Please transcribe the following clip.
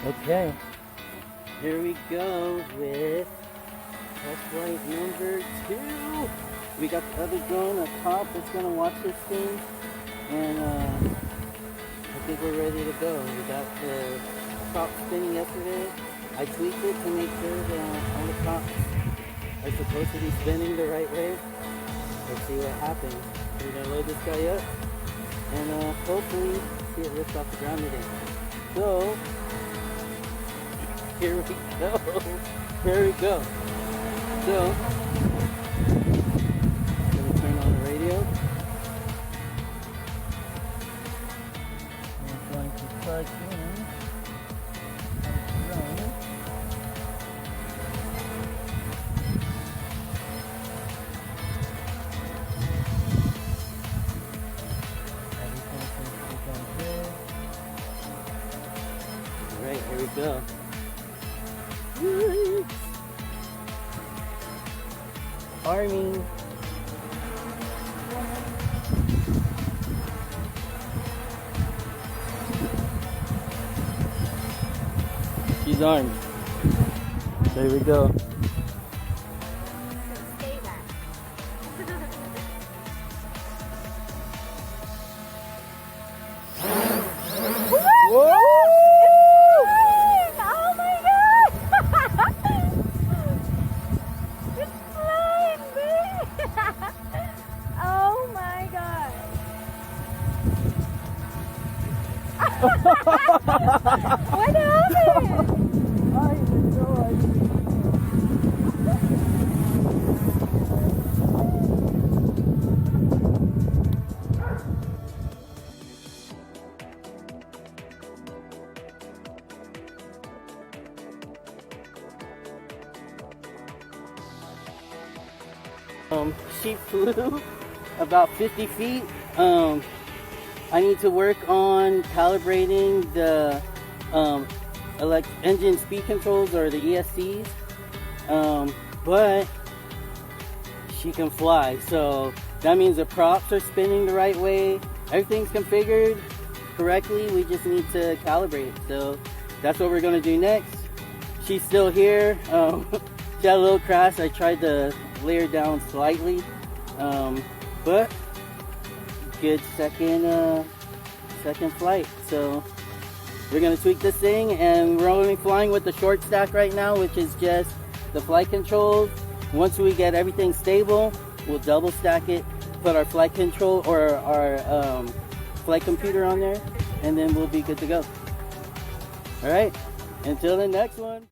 Okay, here we go with test flight number 2. We got the other drone, a cop that's gonna watch this thing, and I think we're ready to go. We got the prop spinning yesterday. I tweaked it to make sure that all the props are supposed to be spinning the right way. Let's see what happens. We're gonna load this guy up and hopefully see it lift off the ground today. So here we go. Here we go. So I'm gonna turn on the radio. I'm going to plug in the drone. Everything seems to be going good. Alright, here we go. Army. She's armed. There we go. Whoa! Oh my god! It's flying, babe! Oh my god! What happened? I have no idea. She flew about 50 feet. I need to work on calibrating the engine speed controls, or the ESCs, but she can fly, so that means the props are spinning the right way, everything's configured correctly. We just need to calibrate, so that's what we're going to do next. She's still here. She had a little crash. I tried to lay her down slightly, but good second flight. So we're gonna tweak this thing, and we're only flying with the short stack right now, which is just the flight controls. Once we get everything stable, we'll double stack it, put our flight control or our flight computer on there, and then we'll be good to go. All right, until the next one.